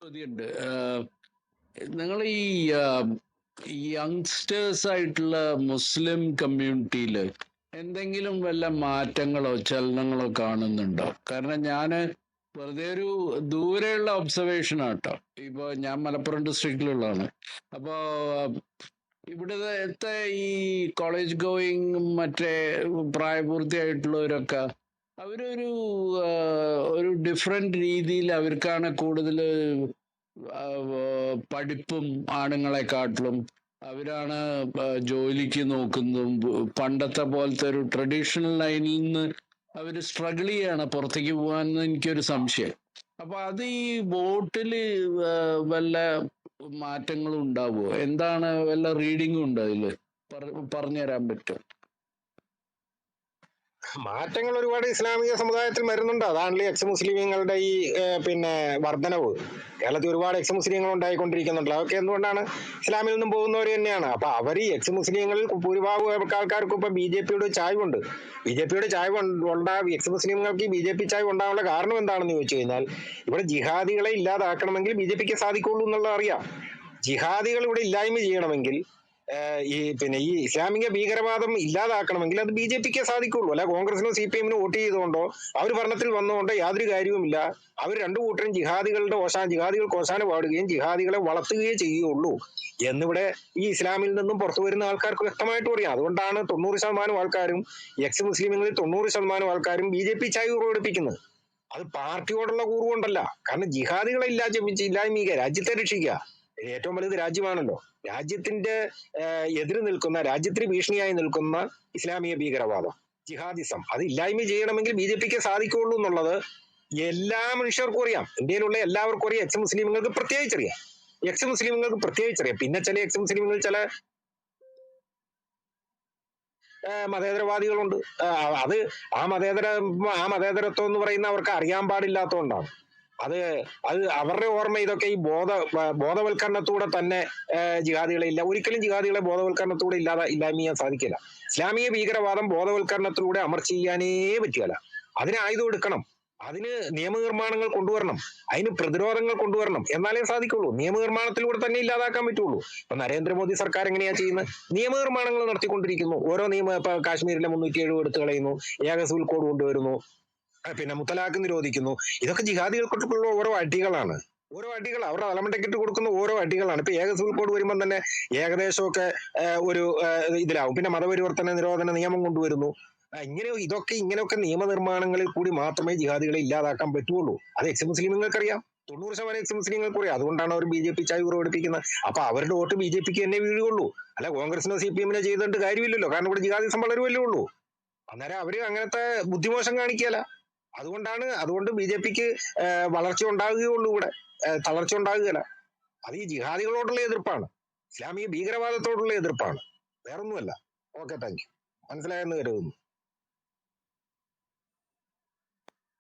ചോദ്യമുണ്ട്. നിങ്ങൾ ഈ യങ്സ്റ്റേഴ്സ് ആയിട്ടുള്ള മുസ്ലിം കമ്മ്യൂണിറ്റിയിൽ എന്തെങ്കിലും വല്ല മാറ്റങ്ങളോ ചലനങ്ങളോ കാണുന്നുണ്ടോ? കാരണം ഞാൻ വെറുതെ ഒരു ദൂരെയുള്ള ഒബ്സർവേഷൻ ആട്ടോ. ഇപ്പോൾ ഞാൻ മലപ്പുറം ഡിസ്ട്രിക്റ്റിലുള്ളതാണ്. അപ്പോൾ ഇവിടുത്തെ ഈ കോളേജ് ഗോയിങ് മറ്റേ പ്രായപൂർത്തിയായിട്ടുള്ളവരൊക്കെ അവരൊരു ഒരു ഡിഫറെന്റ് രീതിയിൽ അവർക്കാണ് കൂടുതൽ പഠിപ്പും ആണുങ്ങളെക്കാട്ടിലും അവരാണ് ജോലിക്ക് നോക്കുന്നതും. പണ്ടത്തെ പോലത്തെ ഒരു ട്രഡീഷണൽ ലൈനിൽ നിന്ന് അവർ സ്ട്രഗിൾ ചെയ്യാണ് പുറത്തേക്ക് പോകാമെന്ന് എനിക്കൊരു സംശയം. അപ്പൊ അത് ഈ വോട്ടില് വല്ല മാറ്റങ്ങളും ഉണ്ടാവുമോ? എന്താണ്, വല്ല റീഡിങ്ങും ഉണ്ടോ അതില്? പറഞ്ഞുതരാൻ പറ്റുമോ? മാറ്റങ്ങൾ ഒരുപാട് ഇസ്ലാമിക സമുദായത്തിൽ വരുന്നുണ്ട്. അതാണല്ലോ എക്സ് മുസ്ലിമീങ്ങളുടെ ഈ പിന്നെ വർധനവ്. കേരളത്തിൽ ഒരുപാട് എക്സ് മുസ്ലിങ്ങൾ ഉണ്ടായിക്കൊണ്ടിരിക്കുന്നുണ്ട്. അതൊക്കെ എന്തുകൊണ്ടാണ്? ഇസ്ലാമിൽ നിന്നും പോകുന്നവർ തന്നെയാണ്. അപ്പൊ അവർ ഈ എക്സ് മുസ്ലിങ്ങളിൽ ഭൂരിഭാഗം ആൾക്കാർക്കും ഇപ്പൊ ബി ജെ പിയുടെ ചായ്വുണ്ട്. ബി ജെ പിയുടെ ചായ്വ് എക്സ് മുസ്ലിങ്ങൾക്ക് ബി ജെ പി ചായ്വ് ഉണ്ടാകാനുള്ള കാരണം എന്താണെന്ന് ചോദിച്ചു കഴിഞ്ഞാൽ, ഇവിടെ ജിഹാദികളെ ഇല്ലാതാക്കണമെങ്കിൽ ബി ജെ പിക്ക് സാധിക്കുള്ളൂ എന്നുള്ളത് അറിയാം. ജിഹാദികൾ ഇവിടെ ഇല്ലായ്മ ചെയ്യണമെങ്കിൽ ഈ ഇസ്ലാമിക ഭീകരവാദം ഇല്ലാതാക്കണമെങ്കിൽ അത് ബി ജെ പിക്ക് സാധിക്കുള്ളൂ. അല്ല കോൺഗ്രസിനോ സി പി എമ്മിനോ വോട്ട് ചെയ്തുകൊണ്ടോ അവർ ഭരണത്തിൽ വന്നുകൊണ്ടോ യാതൊരു കാര്യവുമില്ല. അവർ രണ്ടു കൂട്ടരും ജിഹാദികൾക്ക് ഓശാന പാടുകയും ജിഹാദികളെ വളർത്തുകയും ചെയ്യുകയുള്ളൂ എന്നിവിടെ ഈ ഇസ്ലാമിൽ നിന്നും പുറത്തു വരുന്ന ആൾക്കാർക്ക് വ്യക്തമായിട്ട് അറിയാം. അതുകൊണ്ടാണ് 90% ആൾക്കാരും എക്സ് മുസ്ലിങ്ങളിൽ 90% ആൾക്കാരും ബി ജെ പി ചായ്വ് പ്രകടിപ്പിക്കുന്നത്. അത് പാർട്ടിയോടുള്ള കൂറുകൊണ്ടല്ല. കാരണം ജിഹാദികളെ ഇല്ലായ്മീക രാജ്യത്തെ രക്ഷിക്കുക. ഏറ്റവും വലുത് രാജ്യമാണല്ലോ. രാജ്യത്തിന്റെ എതിര് നിൽക്കുന്ന, രാജ്യത്തിന് ഭീഷണിയായി നിൽക്കുന്ന ഇസ്ലാമിക ഭീകരവാദം, ജിഹാദിസം, അത് ഇല്ലായ്മ ചെയ്യണമെങ്കിൽ ബി ജെ പിക്ക് സാധിക്കുള്ളൂ എന്നുള്ളത് എല്ലാ മനുഷ്യർക്കും അറിയാം. ഇന്ത്യയിലുള്ള എല്ലാവർക്കും അറിയാം. എക്സ് മുസ്ലിമുകൾക്ക് പ്രത്യേകിച്ചറിയാം. പിന്നെ ചില എക്സ് മുസ്ലിമുകൾ ചില മതേതരവാദികളുണ്ട്. അത് ആ മതേതരത്വം എന്ന് പറയുന്ന അവർക്ക് അറിയാൻ പാടില്ലാത്തതുകൊണ്ടാണ്. അത് അവരുടെ ഓർമ്മ ഇതൊക്കെ ഈ ബോധവൽക്കരണത്തൂടെ തന്നെ ജിഹാദികളെ ഒരിക്കലും ജിഹാദികളെ ബോധവൽക്കരണത്തൂടെ ഇല്ലായ്മ ചെയ്യാൻ സാധിക്കില്ല. ഇസ്ലാമിക ഭീകരവാദം ബോധവൽക്കരണത്തിലൂടെ അമർച്ച ചെയ്യാനേ പറ്റിയല്ല. അതിന് ആയുധം എടുക്കണം. അതിന് നിയമനിർമ്മാണങ്ങൾ കൊണ്ടുവരണം. അതിന് പ്രതിരോധങ്ങൾ കൊണ്ടുവരണം. എന്നാലേ സാധിക്കുള്ളൂ. നിയമനിർമ്മാണത്തിലൂടെ തന്നെ ഇല്ലാതാക്കാൻ പറ്റുള്ളൂ. ഇപ്പൊ നരേന്ദ്രമോദി സർക്കാർ എങ്ങനെയാ ചെയ്യുന്നത്? നിയമനിർമ്മാണങ്ങൾ നടത്തിക്കൊണ്ടിരിക്കുന്നു. ഓരോ ഇപ്പൊ കാശ്മീരിലെ 307 എടുത്തു കളയുന്നു, ഏക സിവിൽ കോഡ് കൊണ്ടുവരുന്നു, പിന്നെ മുത്തലാഖ് നിരോധിക്കുന്നു. ഇതൊക്കെ ജിഹാദികൾക്കുള്ള ഓരോ അടികളാണ്. അവരുടെ തലമുണ്ടക്കിട്ട് കൊടുക്കുന്ന ഓരോ അടികളാണ്. ഇപ്പൊ ഏക സിവിൽ കോഡ് വരുമ്പോൾ തന്നെ ഏകദേശമൊക്കെ ഒരു ഇതിലാവും. പിന്നെ മതപരിവർത്തന നിരോധന നിയമം കൊണ്ടുവരുന്നു. ഇങ്ങനെയൊക്കെ നിയമനിർമ്മാണങ്ങളിൽ കൂടി മാത്രമേ ജിഹാദികളെ ഇല്ലാതാക്കാൻ പറ്റുള്ളൂ. അത് എക്സ് മുസ്ലിമുകൾക്കറിയാം. 90% എക്സ് മുസ്ലിങ്ങൾക്ക് അറിയാം. അതുകൊണ്ടാണ് അവർ ബി ജെ പി ചായ്വ് പ്രകടിപ്പിക്കുന്നത്. അപ്പൊ അവരുടെ വോട്ട് ബി ജെ പിക്ക് തന്നെ വീഴുകയുള്ളൂ. അല്ല കോൺഗ്രസിനോ സി പി എമ്മിനോ ചെയ്തിട്ട് കാര്യമില്ലല്ലോ. കാരണം ഇവിടെ ജിഹാദിസം വളരുമല്ലേ ഉള്ളൂ. അന്നേരം അവര് അങ്ങനത്തെ ബുദ്ധിമോശം കാണിക്കല. അതുകൊണ്ട് ബി ജെ പിക്ക് വളർച്ച ഉണ്ടാകുകയുള്ളൂ. ഇവിടെ തളർച്ച ഉണ്ടാകുകയില്ല. അത് ഈ ജിഹാദികളോടുള്ള എതിർപ്പാണ്, ഇസ്ലാമിക ഭീകരവാദത്തോടുള്ള എതിർപ്പാണ്, വേറൊന്നുമല്ല. Okay, thank you. മനസ്സിലായെന്ന് കരുതുന്നു.